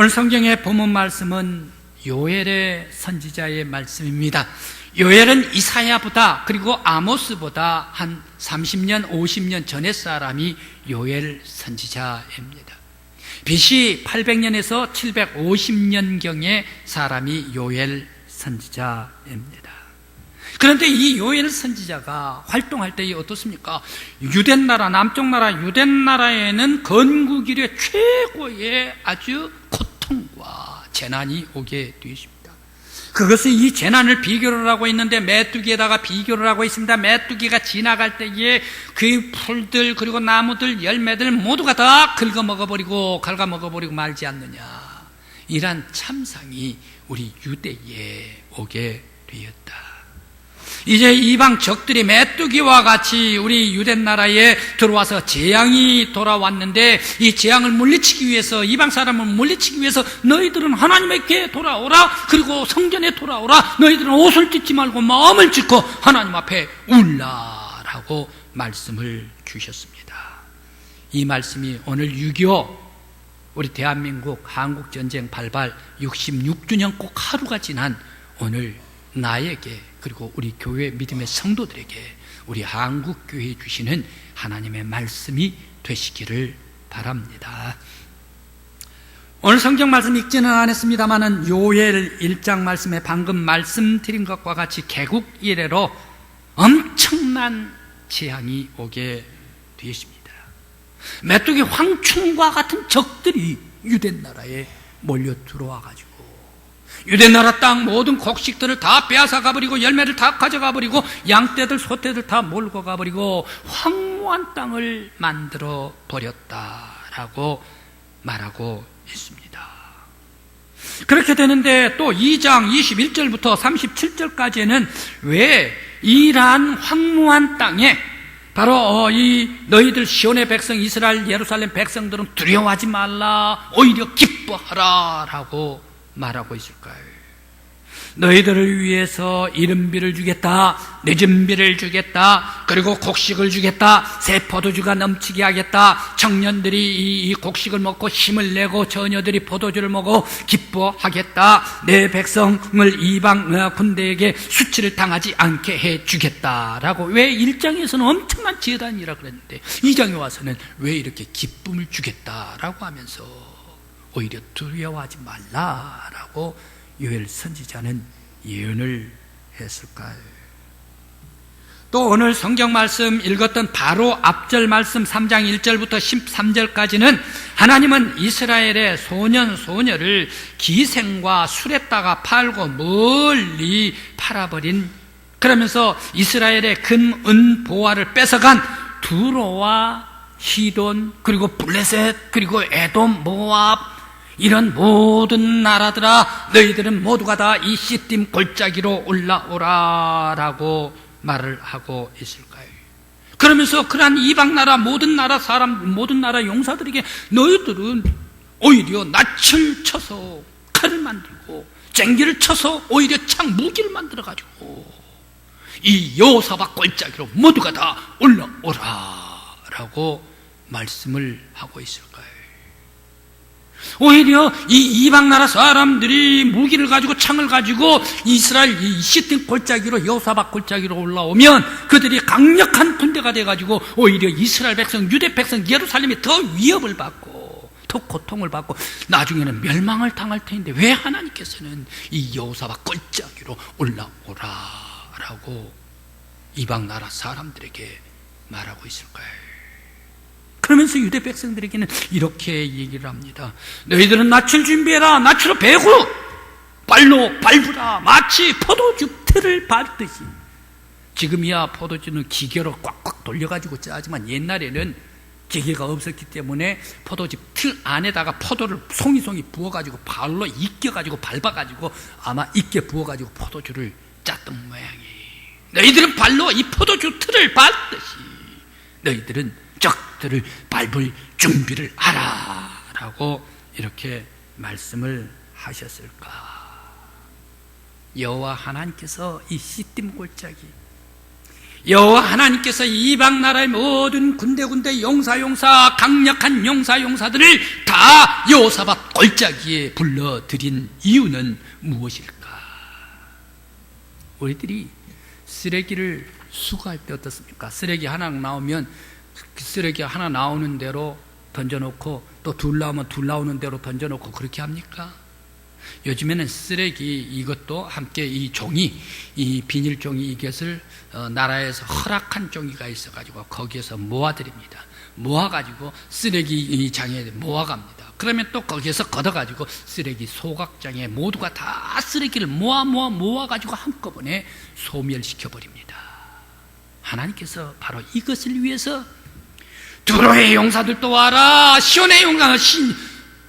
오늘 성경의 본문 말씀은 요엘의 선지자의 말씀입니다. 요엘은 이사야보다 그리고 아모스보다 한 30년, 50년 전의 사람이 요엘 선지자입니다. BC 800년에서 750년경의 사람이 요엘 선지자입니다. 그런데 이 요엘 선지자가 활동할 때 어떻습니까? 유대나라, 남쪽 나라 유대나라에는 건국 이래 최고의 아주 고통과 재난이 오게 되십니다. 그것은 이 재난을 비교를 하고 있는데 메뚜기에다가 비교를 하고 있습니다. 메뚜기가 지나갈 때에 그 풀들 그리고 나무들 열매들 모두가 다 긁어먹어버리고 갉아먹어버리고 말지 않느냐, 이란 참상이 우리 유대에 오게 되었다. 이제 이방 적들이 메뚜기와 같이 우리 유대나라에 들어와서 재앙이 돌아왔는데, 이 재앙을 물리치기 위해서, 이방 사람을 물리치기 위해서 너희들은 하나님에게 돌아오라, 그리고 성전에 돌아오라, 너희들은 옷을 찢지 말고 마음을 찢고 하나님 앞에 울라라고 말씀을 주셨습니다. 이 말씀이 오늘 6.25 우리 대한민국 한국전쟁 발발 66주년 꼭 하루가 지난 오늘 나에게, 그리고 우리 교회 믿음의 성도들에게, 우리 한국교회에 주시는 하나님의 말씀이 되시기를 바랍니다. 오늘 성경 말씀 읽지는 않았습니다만은 요엘 1장 말씀에 방금 말씀드린 것과 같이 개국 이래로 엄청난 재앙이 오게 되십니다. 메뚜기 황충과 같은 적들이 유대나라에 몰려 들어와가지고 유대나라 땅 모든 곡식들을 다 빼앗아 가버리고 열매를 다 가져가 버리고 양떼들 소떼들 다 몰고 가버리고 황무한 땅을 만들어 버렸다라고 말하고 있습니다. 그렇게 되는데 또 2장 21절부터 37절까지는 왜 이러한 황무한 땅에 바로 이 너희들 시온의 백성 이스라엘 예루살렘 백성들은 두려워하지 말라, 오히려 기뻐하라 라고 말하고 있을까요? 너희들을 위해서 이른비를 주겠다, 늦은 비를 주겠다, 그리고 곡식을 주겠다, 새 포도주가 넘치게 하겠다, 청년들이 이 곡식을 먹고 힘을 내고 처녀들이 포도주를 먹어 기뻐하겠다, 내 백성을 이방 군대에게 수치를 당하지 않게 해주겠다라고. 왜 1장에서는 엄청난 재단이라 그랬는데 2장에 와서는 왜 이렇게 기쁨을 주겠다라고 하면서 오히려 두려워하지 말라라고 요엘 선지자는 예언을 했을까요? 또 오늘 성경 말씀 읽었던 바로 앞절 말씀 3장 1절부터 13절까지는 하나님은 이스라엘의 소년 소녀를 기생과 술에다가 팔고 멀리 팔아버린, 그러면서 이스라엘의 금, 은, 보화를 뺏어간 두로와 시돈, 그리고 블레셋, 그리고 에돔, 모압, 이런 모든 나라들아 너희들은 모두가 다 이 시딤 골짜기로 올라오라라고 말을 하고 있을까요? 그러면서 그러한 이방 나라 모든 나라 사람, 모든 나라 용사들에게 너희들은 오히려 낯을 쳐서 칼을 만들고 쟁기를 쳐서 오히려 창 무기를 만들어 가지고 이 여호사밧 골짜기로 모두가 다 올라오라라고 말씀을 하고 있을까요? 오히려 이 이방 나라 사람들이 무기를 가지고 창을 가지고 이스라엘 이 시딤 골짜기로, 여호사밧 골짜기로 올라오면 그들이 강력한 군대가 돼가지고 오히려 이스라엘 백성, 유대 백성, 예루살렘이 더 위협을 받고 더 고통을 받고 나중에는 멸망을 당할 텐데 왜 하나님께서는 이 여호사밧 골짜기로 올라오라라고 이방 나라 사람들에게 말하고 있을까요? 그러면서 유대 백성들에게는 이렇게 얘기를 합니다. 너희들은 낯을 준비해라, 낯으로 베고 발로 밟으라, 마치 포도주 틀을 밟듯이. 지금이야 포도주는 기계로 꽉꽉 돌려가지고 짜지만 옛날에는 기계가 없었기 때문에 포도주 틀 안에다가 포도를 송이송이 부어가지고 발로 익혀가지고 밟아가지고 아마 익게 부어가지고 포도주를 짰던 모양이. 너희들은 발로 이 포도주 틀을 밟듯이 너희들은 적들을 밟을 준비를 하라라고 이렇게 말씀을 하셨을까? 여호와 하나님께서 이 시딤 골짜기, 여호와 하나님께서 이방 나라의 모든 군대 용사 강력한 용사들을 다 여호사밧 골짜기에 불러들인 이유는 무엇일까? 우리들이 쓰레기를 수거할 때 어떻습니까? 쓰레기 하나 나오면 그 쓰레기 하나 나오는 대로 던져놓고 또 둘 나오면 둘 나오는 대로 던져놓고 그렇게 합니까? 요즘에는 쓰레기 이것도 함께 이 종이, 이 비닐 종이 이것을 나라에서 허락한 종이가 있어가지고 거기에서 모아드립니다. 모아가지고 쓰레기 장에 모아갑니다. 그러면 또 거기에서 걷어가지고 쓰레기 소각장에 모두가 다 쓰레기를 모아가지고 한꺼번에 소멸시켜버립니다. 하나님께서 바로 이것을 위해서 두로의 용사들도 와라,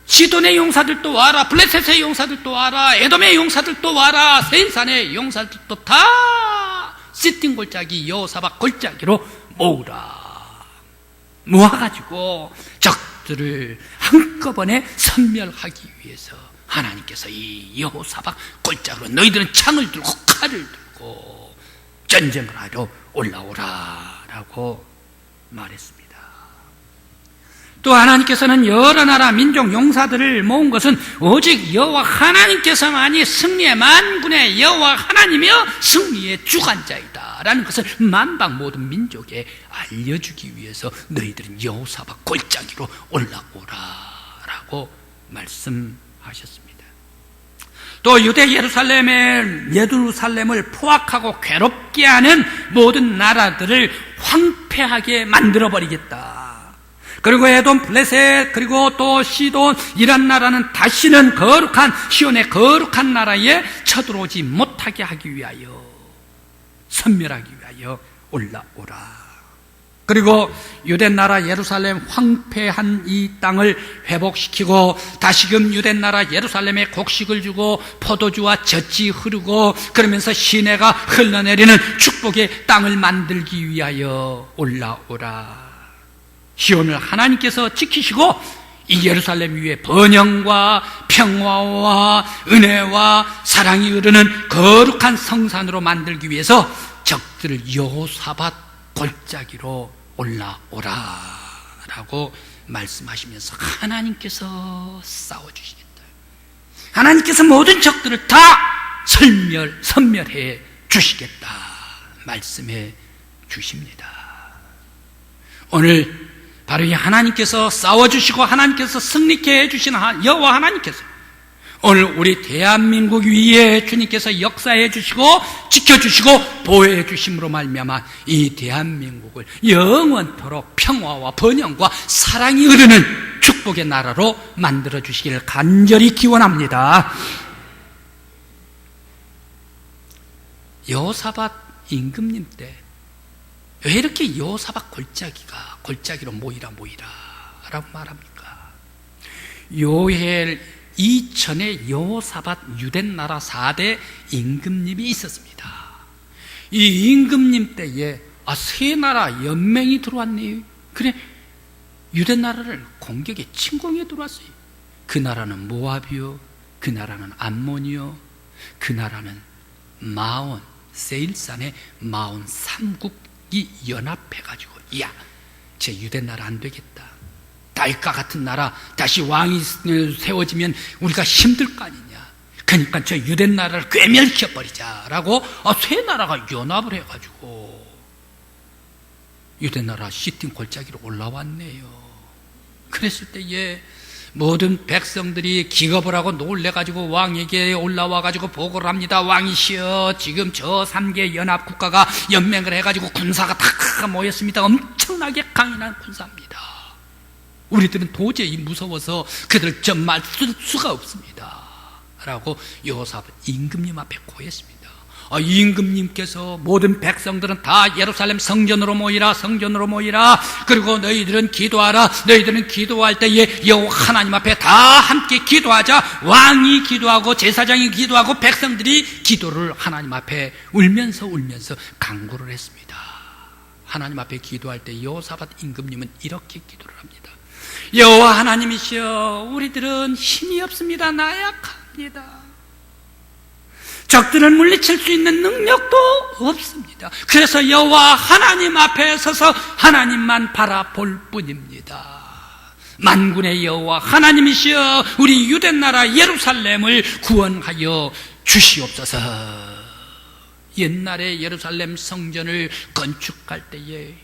시돈의 용사들도 와라, 블레셋의 용사들도 와라, 에돔의 용사들도 와라, 세일산의 용사들도 다 시틴 골짜기 여호사밧 골짜기로 모아가지고 적들을 한꺼번에 섬멸하기 위해서 하나님께서 이 여호사밧 골짜기로 너희들은 창을 들고 칼을 들고 전쟁을 하러 올라오라 라고 말했습니다. 또 하나님께서는 여러 나라 민족 용사들을 모은 것은 오직 여호와 하나님께서만이 승리의 만군의 여호와 하나님이여 승리의 주관자이다 라는 것을 만방 모든 민족에 알려주기 위해서 너희들은 여호사밧 골짜기로 올라오라 라고 말씀하셨습니다. 또 유대 예루살렘을 포악하고 괴롭게 하는 모든 나라들을 황폐하게 만들어버리겠다. 그리고 에돔, 블레셋, 그리고 또 시돈, 이란 나라는 다시는 시온의 거룩한 나라에 쳐들어오지 못하게 하기 위하여, 섬멸하기 위하여 올라오라. 그리고 유대 나라 예루살렘 황폐한 이 땅을 회복시키고 다시금 유대 나라 예루살렘에 곡식을 주고 포도주와 젖이 흐르고 그러면서 시내가 흘러내리는 축복의 땅을 만들기 위하여 올라오라. 시온을 하나님께서 지키시고 이 예루살렘 위에 번영과 평화와 은혜와 사랑이 흐르는 거룩한 성산으로 만들기 위해서 적들을 여호사밧 골짜기로 올라오라 라고 말씀하시면서 하나님께서 싸워주시겠다. 하나님께서 모든 적들을 다 섬멸해 주시겠다 말씀해 주십니다. 오늘 바로 이 하나님께서 싸워주시고 하나님께서 승리케 해주신 여호와 하나님께서 오늘 우리 대한민국 위에 주님께서 역사해 주시고 지켜주시고 보호해 주심으로 말미암아 이 대한민국을 영원토록 평화와 번영과 사랑이 흐르는 축복의 나라로 만들어 주시기를 간절히 기원합니다. 여호사밧 임금님 때 왜 이렇게 여호사밧 골짜기로 모이라 라고 말합니까? 요엘 이전에 여호사밧 유대나라 4대 임금님이 있었습니다. 이 임금님 때에 세 나라 연맹이 들어왔네요. 그래 유대나라를 공격에 침공해 들어왔어요. 그 나라는 모압이요, 그 나라는 암몬이요, 그 나라는 마온, 세일산의 마온 3국이 연합해가지고 제 유대나라 안 되겠다. 다윗과 같은 나라 다시 왕이 세워지면 우리가 힘들 거 아니냐. 그러니까 저 유대나라를 꿰멸시켜버리자라고 세 나라가 연합을 해가지고 유대나라 시틴 골짜기로 올라왔네요. 그랬을 때에 모든 백성들이 기겁을 하고 놀래가지고 왕에게 올라와가지고 보고를 합니다. 왕이시여, 지금 저 3개 연합국가가 연맹을 해가지고 군사가 다 모였습니다. 엄청나게 강인한 군사입니다. 우리들은 도저히 무서워서 그들을 점말 수가 없습니다 라고 여호사밧 임금님 앞에 고했습니다. 임금님께서 모든 백성들은 다 예루살렘 성전으로 모이라, 성전으로 모이라. 그리고 너희들은 기도하라. 너희들은 기도할 때에 여호와 하나님 앞에 다 함께 기도하자. 왕이 기도하고 제사장이 기도하고 백성들이 기도를 하나님 앞에 울면서 간구를 했습니다. 하나님 앞에 기도할 때 여호사밧 임금님은 이렇게 기도를 합니다. 여호와 하나님이시여, 우리들은 힘이 없습니다. 나약합니다. 적들을 물리칠 수 있는 능력도 없습니다. 그래서 여호와 하나님 앞에 서서 하나님만 바라볼 뿐입니다. 만군의 여호와 하나님이시여 우리 유대나라 예루살렘을 구원하여 주시옵소서. 옛날에 예루살렘 성전을 건축할 때에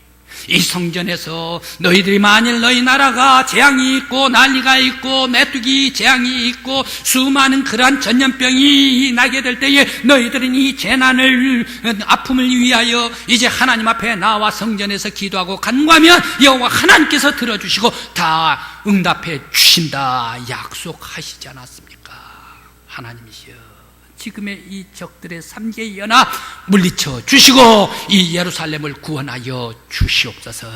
이 성전에서 너희들이 만일 너희 나라가 재앙이 있고 난리가 있고 메뚜기 재앙이 있고 수많은 그러한 전염병이 나게 될 때에 너희들은 이 재난을 아픔을 위하여 이제 하나님 앞에 나와 성전에서 기도하고 간구하면 여호와 하나님께서 들어주시고 다 응답해 주신다 약속하시지 않았습니까? 하나님이시여 지금의 이 적들의 삼계 연합 물리쳐 주시고 이 예루살렘을 구원하여 주시옵소서.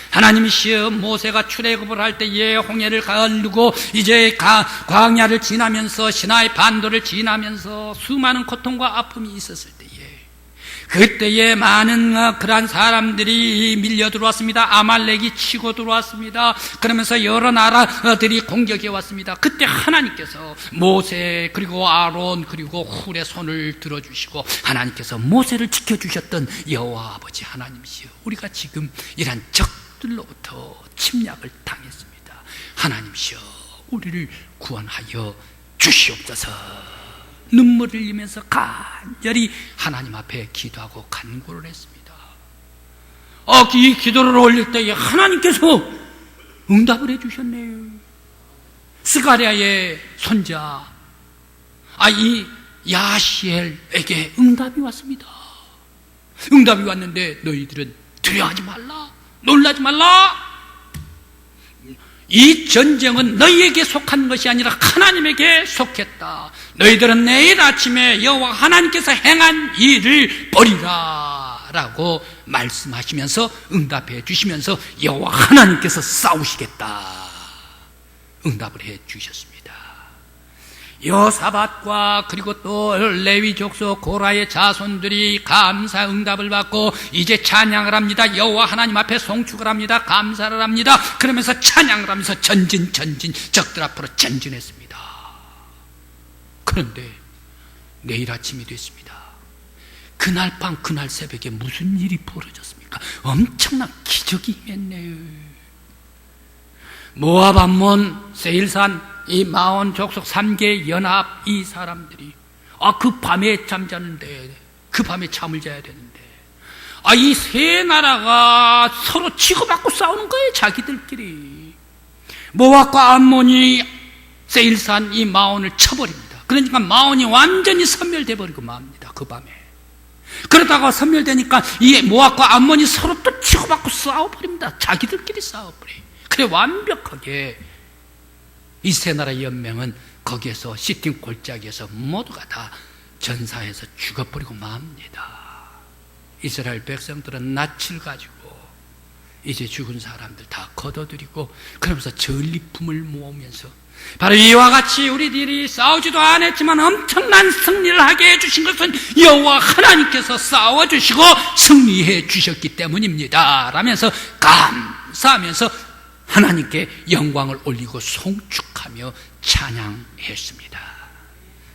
하나님이시여 모세가 출애굽을 할 때에 홍해를 가르고 이제 광야를 지나면서 시나이 반도를 지나면서 수많은 고통과 아픔이 있었을 때에 그때에 많은 그러한 사람들이 밀려 들어왔습니다. 아말렉이 치고 들어왔습니다. 그러면서 여러 나라들이 공격해 왔습니다. 그때 하나님께서 모세 그리고 아론 그리고 훌의 손을 들어주시고 하나님께서 모세를 지켜주셨던 여호와 아버지 하나님이시여 우리가 지금 이런 적들로부터 침략을 당했습니다. 하나님이시여 우리를 구원하여 주시옵소서. 눈물을 흘리면서 간절히 하나님 앞에 기도하고 간구를 했습니다. 이 기도를 올릴 때에 하나님께서 응답을 해주셨네요. 스가랴의 손자 이 야시엘에게 응답이 왔습니다. 응답이 왔는데 너희들은 두려워하지 말라, 놀라지 말라. 이 전쟁은 너희에게 속한 것이 아니라 하나님에게 속했다. 너희들은 내일 아침에 여호와 하나님께서 행한 일을 보리라 라고 말씀하시면서 응답해 주시면서 여호와 하나님께서 싸우시겠다 응답을 해 주셨습니다. 여사밧과 그리고 또 레위 족속 고라의 자손들이 감사 응답을 받고 이제 찬양을 합니다. 여호와 하나님 앞에 송축을 합니다. 감사를 합니다. 그러면서 찬양을 하면서 전진 적들 앞으로 전진했습니다. 그런데 내일 아침이 됐습니다. 그날 밤 그날 새벽에 무슨 일이 벌어졌습니까? 엄청난 기적이 임했네요. 모압 암몬 세일산 이 마온 족속 3개 연합 이 사람들이 그 밤에 잠자는데 그 밤에 잠을 자야 되는데 이 세 나라가 서로 치고받고 싸우는 거예요. 자기들끼리. 모압과 암몬이 세일산 이 마온을 쳐버립니다. 그러니까 마온이 완전히 섬멸돼 버리고 맙니다. 그 밤에. 그러다가 섬멸되니까 이 모압과 암몬이 서로 또 치고받고 싸워버립니다. 자기들끼리 싸워버려요. 그래 완벽하게 이 세 나라 연맹은 거기에서 시팀 골짜기에서 모두가 다 전사해서 죽어버리고 맙니다. 이스라엘 백성들은 낯을 가지고 이제 죽은 사람들 다 걷어들이고 그러면서 전리품을 모으면서 바로 이와 같이 우리들이 싸우지도 않았지만 엄청난 승리를 하게 해주신 것은 여호와 하나님께서 싸워주시고 승리해 주셨기 때문입니다 라면서 감사하면서 하나님께 영광을 올리고 송축하며 찬양했습니다.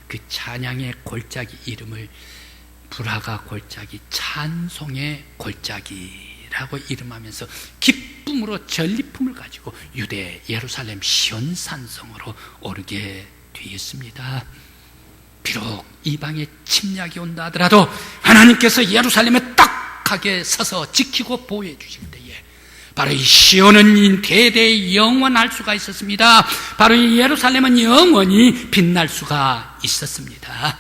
그 찬양의 골짜기 이름을 불화가 골짜기 찬송의 골짜기라고 이름하면서 기쁨으로 전리품을 가지고 유대 예루살렘 시온산성으로 오르게 되었습니다. 비록 이방의 침략이 온다 하더라도 하나님께서 예루살렘에 딱하게 서서 지키고 보호해 주실 때에 바로 이 시온은 대대에 영원할 수가 있었습니다. 바로 이 예루살렘은 영원히 빛날 수가 있었습니다.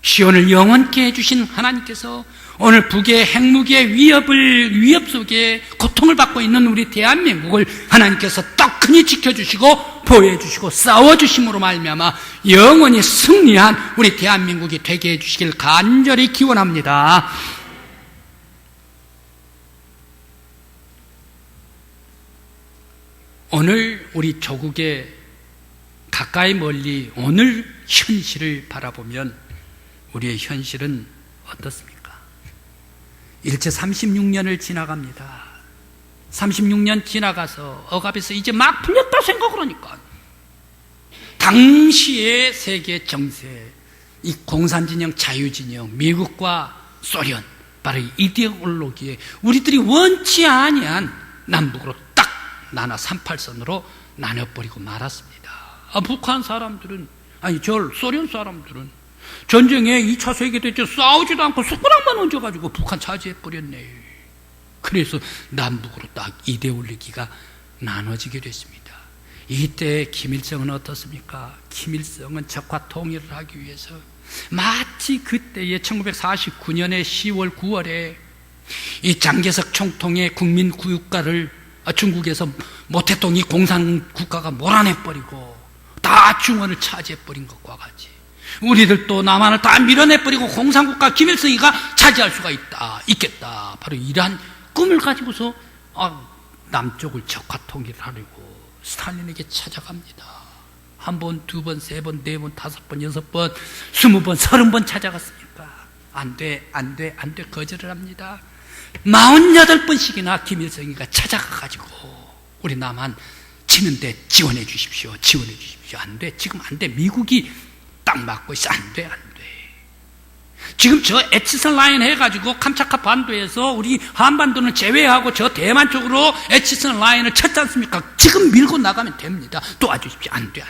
시온을 영원케 해주신 하나님께서 오늘 북의 핵무기의 위협 속에 고통을 받고 있는 우리 대한민국을 하나님께서 떡하니 지켜주시고 보호해주시고 싸워주심으로 말미암아 영원히 승리한 우리 대한민국이 되게 해주시길 간절히 기원합니다. 오늘 우리 조국의 가까이 멀리 오늘 현실을 바라보면 우리의 현실은 어떻습니까? 일제 36년을 지나갑니다. 36년 지나가서 억압에서 이제 막 풀렸다 생각을 하니까 당시의 세계 정세 이 공산진영, 자유진영, 미국과 소련, 바로 이 이데올로기에 우리들이 원치 아니한 남북으로 딱 나눠 38선으로 나눠버리고 말았습니다. 북한 사람들은, 아니 소련 사람들은 전쟁에 2차 세계대전 싸우지도 않고 숟가락만 얹어가지고 북한 차지해버렸네. 그래서 남북으로 딱 이데올로기가 나눠지게 됐습니다. 이때 김일성은 어떻습니까? 김일성은 적화 통일을 하기 위해서 마치 그때의 1949년의 10월 9월에 이 장개석 총통의 국민국가를 중국에서 모태통이 공산국가가 몰아내버리고 다 중원을 차지해버린 것과 같이 우리들도 남한을 다 밀어내버리고 공산국가 김일성이가 차지할 수가 있겠다. 바로 이러한 꿈을 가지고서 남쪽을 적화 통일을 하려고 스탈린에게 찾아갑니다. 한 번, 두 번, 세 번, 네 번, 다섯 번, 여섯 번, 20번, 30번 찾아갔으니까 안 돼, 거절을 합니다. 48번씩이나 김일성이가 찾아가가지고 우리 남한 치는데 지원해 주십시오. 안 돼, 지금 안 돼. 미국이 딱 막고 있어. 안 돼. 지금 저 에치슨 라인 해가지고 캄차카 반도에서 우리 한반도는 제외하고 저 대만 쪽으로 에치슨 라인을 쳤지 않습니까? 지금 밀고 나가면 됩니다. 도와주십시오. 안 돼.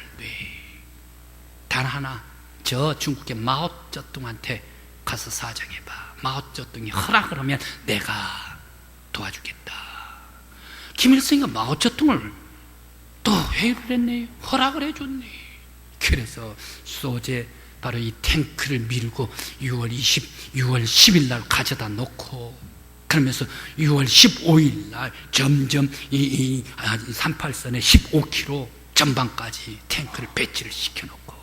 단 하나, 저 중국의 마오쩌둥한테 가서 사정해봐. 마오쩌둥이 허락을 하면 내가 도와주겠다. 김일성이가 마오쩌둥을 또 회유를 했네요. 허락을 해줬네. 그래서 소재 바로 이 탱크를 밀고 6월 10일 날 가져다 놓고 그러면서 6월 15일 날 점점 이 38선에 15km 전방까지 탱크를 배치를 시켜놓고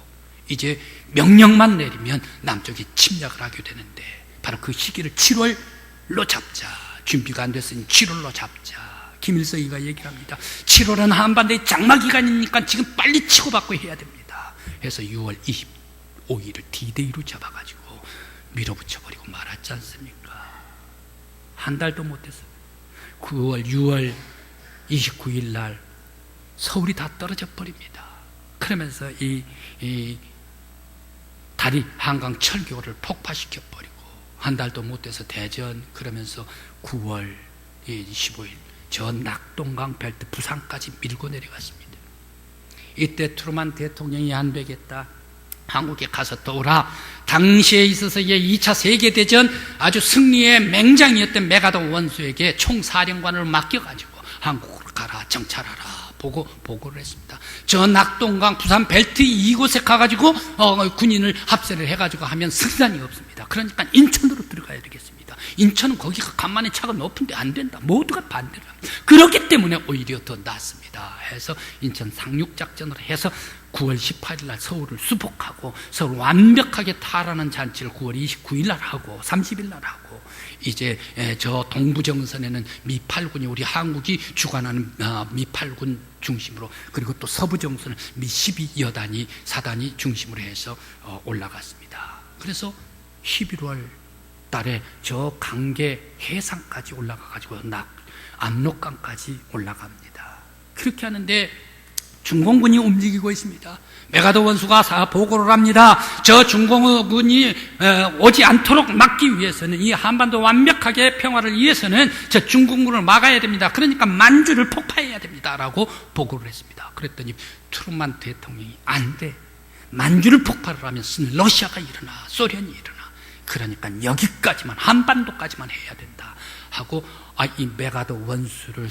이제 명령만 내리면 남쪽이 침략을 하게 되는데 바로 그 시기를 7월로 잡자. 준비가 안 됐으니 7월로 잡자. 김일성이가 얘기를 합니다. 7월은 한반도의 장마기간이니까 지금 빨리 치고받고 해야 됩니다. 그래서 6월 25일을 D-Day로 잡아가지고 밀어붙여버리고 말았지 않습니까? 한 달도 못했어요. 6월 29일 날 서울이 다 떨어져 버립니다. 그러면서 이 다리 한강 철교를 폭파시켜버리고 한 달도 못돼서 대전 그러면서 9월 25일 저 낙동강 벨트 부산까지 밀고 내려갔습니다. 이때 트루만 대통령이 안 되겠다. 한국에 가서 떠오라. 당시에 있어서의 2차 세계대전 아주 승리의 맹장이었던 메가더 원수에게 총사령관을 맡겨가지고 한국으로 가라, 정찰하라 보고를 했습니다. 저 낙동강 부산 벨트 이곳에 가가지고 군인을 합세를 해가지고 하면 승산이 없습니다. 그러니까 인천으로 들어가야 되겠습니다. 인천은 거기가 간만에 차가 높은데 안 된다. 모두가 반대를 합니다. 그렇기 때문에 오히려 더 낫습니다. 해서 인천 상륙작전을 해서 9월 18일 날 서울을 수복하고 서울 완벽하게 탈환하는 잔치를 9월 29일 날 하고 30일 날 하고 이제 저 동부정선에는 미8군이 우리 한국이 주관하는 미8군 중심으로 그리고 또 서부정선은 미12여단이 사단이 중심으로 해서 올라갔습니다. 그래서 11월 달에 저 강계 해상까지 올라가가지고 압록강까지 올라갑니다. 그렇게 하는데 중공군이 움직이고 있습니다. 메가더 원수가 보고를 합니다. 저 중공군이 오지 않도록 막기 위해서는 이 한반도 완벽하게 평화를 위해서는 저 중공군을 막아야 됩니다. 그러니까 만주를 폭파해야 됩니다. 라고 보고를 했습니다. 그랬더니 트루만 대통령이 안 돼. 만주를 폭발을 하면 러시아가 일어나, 소련이 일어나. 그러니까 여기까지만, 한반도까지만 해야 된다. 하고 이 메가더 원수를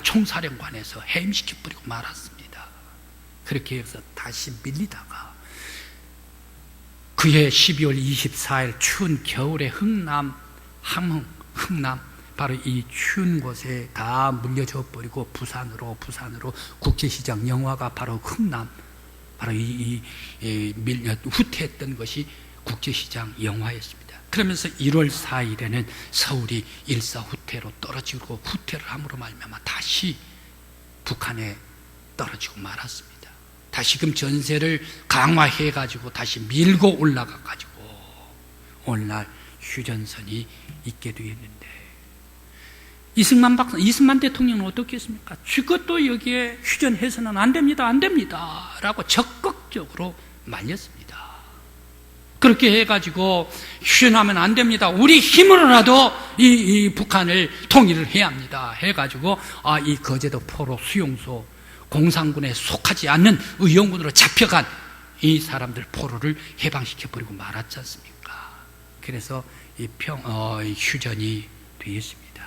총사령관에서 해임시켜버리고 말았습니다. 그렇게 해서 다시 밀리다가 그해 12월 24일 추운 겨울에 흥남 바로 이 추운 곳에 다 물려져 버리고 부산으로 국제시장 영화가 바로 흥남 바로 후퇴했던 것이 국제시장 영화였습니다. 그러면서 1월 4일에는 서울이 일사후퇴로 떨어지고 후퇴를 함으로 말미암아 다시 북한에 떨어지고 말았습니다. 다시금 전세를 강화해가지고 다시 밀고 올라가가지고 오늘날 휴전선이 있게 되었는데 이승만 대통령은 어떻게 했습니까? 죽어도 여기에 휴전해서는 안 됩니다 라고 적극적으로 말렸습니다. 그렇게 해가지고 휴전하면 안 됩니다. 우리 힘으로라도 이 북한을 통일을 해야 합니다. 해가지고 이 거제도 포로 수용소 공산군에 속하지 않는 의용군으로 잡혀간 이 사람들 포로를 해방시켜버리고 말았지 않습니까? 그래서 이 휴전이 되었습니다.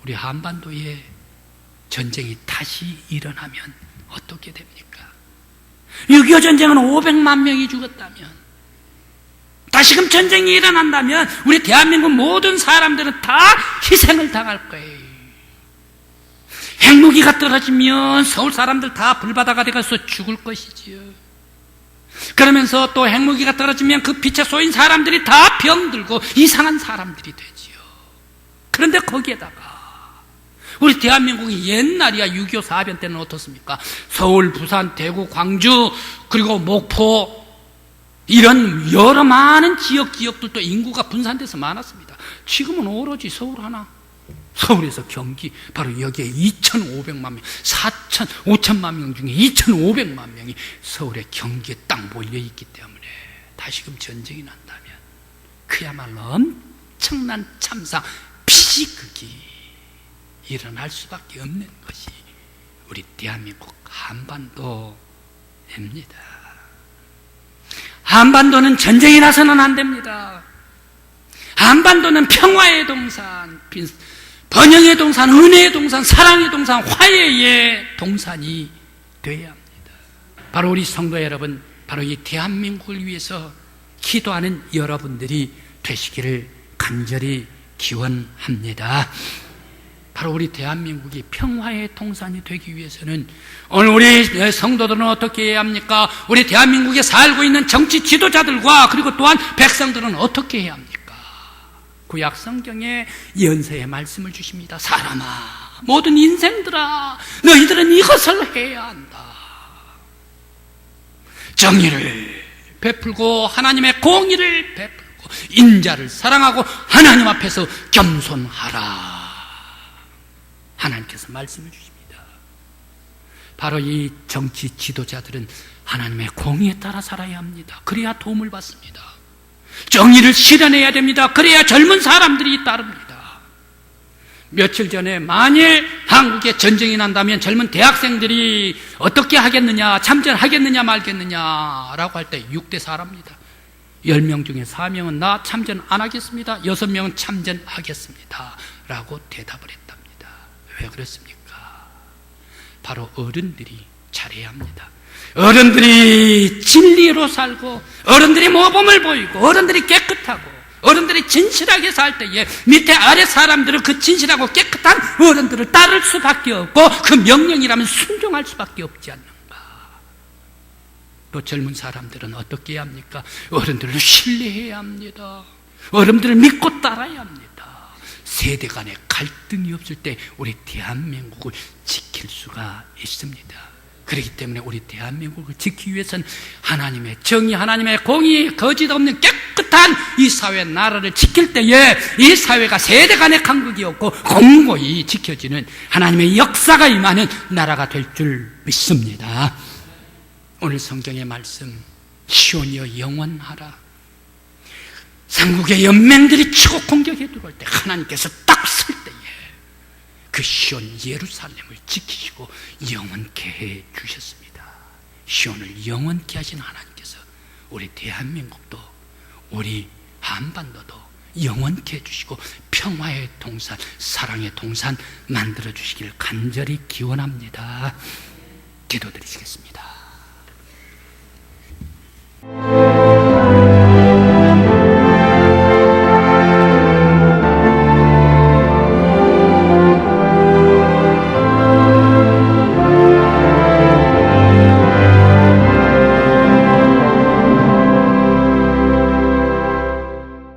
우리 한반도에 전쟁이 다시 일어나면 어떻게 됩니까? 6.25 전쟁은 500만 명이 죽었다면, 다시금 전쟁이 일어난다면 우리 대한민국 모든 사람들은 다 희생을 당할 거예요. 핵무기가 떨어지면 서울 사람들 다 불바다가 돼가서 죽을 것이지요. 그러면서 또 핵무기가 떨어지면 그 빛에 쏘인 사람들이 다 병들고 이상한 사람들이 되지요. 그런데 거기에다가 우리 대한민국이 옛날이야 6.25 사변 때는 어떻습니까? 서울, 부산, 대구, 광주, 그리고 목포, 이런 여러 많은 지역들도 인구가 분산돼서 많았습니다. 지금은 오로지 서울 하나, 서울에서 경기, 바로 여기에 2,500만 명, 5천만 명 중에 2,500만 명이 서울의 경기에 딱 몰려있기 때문에 다시금 전쟁이 난다면 그야말로 엄청난 참사, 비극이 일어날 수밖에 없는 것이 우리 대한민국 한반도입니다. 한반도는 전쟁이 나서는 안 됩니다. 한반도는 평화의 동산, 번영의 동산, 은혜의 동산, 사랑의 동산, 화해의 동산이 되어야 합니다. 바로 우리 성도 여러분, 바로 이 대한민국을 위해서 기도하는 여러분들이 되시기를 간절히 기원합니다. 바로 우리 대한민국이 평화의 동산이 되기 위해서는 오늘 우리 성도들은 어떻게 해야 합니까? 우리 대한민국에 살고 있는 정치 지도자들과 그리고 또한 백성들은 어떻게 해야 합니까? 구약 성경에 연세의 말씀을 주십니다. 사람아, 모든 인생들아, 너희들은 이것을 해야 한다. 정의를 베풀고 하나님의 공의를 베풀고 인자를 사랑하고 하나님 앞에서 겸손하라. 하나님께서 말씀을 주십니다. 바로 이 정치 지도자들은 하나님의 공의에 따라 살아야 합니다. 그래야 도움을 받습니다. 정의를 실현해야 됩니다. 그래야 젊은 사람들이 따릅니다. 며칠 전에 만일 한국에 전쟁이 난다면 젊은 대학생들이 어떻게 하겠느냐, 참전하겠느냐 말겠느냐라고 할 때 6대 4랍니다. 10명 중에 4명은 나 참전 안 하겠습니다. 6명은 참전하겠습니다 라고 대답을 했답니다. 왜 그렇습니까? 바로 어른들이 잘해야 합니다. 어른들이 진리로 살고, 어른들이 모범을 보이고, 어른들이 깨끗하고, 어른들이 진실하게 살 때에 밑에 아래 사람들은 그 진실하고 깨끗한 어른들을 따를 수밖에 없고 그 명령이라면 순종할 수밖에 없지 않는가. 또 젊은 사람들은 어떻게 해야 합니까? 어른들을 신뢰해야 합니다. 어른들을 믿고 따라야 합니다. 세대 간의 갈등이 없을 때 우리 대한민국을 지킬 수가 있습니다. 그렇기 때문에 우리 대한민국을 지키기 위해서는 하나님의 정의, 하나님의 공의, 거짓 없는 깨끗한 이 사회, 나라를 지킬 때에 이 사회가 세대 간의 간극이 없고 공고히 지켜지는 하나님의 역사가 임하는 나라가 될 줄 믿습니다. 오늘 성경의 말씀, 시온이여 영원하라. 삼국의 연맹들이 치고 공격해 들어올 때 하나님께서 딱 설 때에 그 시온 예루살렘을 지키시고 영원케 해 주셨습니다. 시온을 영원케 하신 하나님께서 우리 대한민국도 우리 한반도도 영원케 해주시고 평화의 동산, 사랑의 동산 만들어 주시기를 간절히 기원합니다. 기도드리시겠습니다.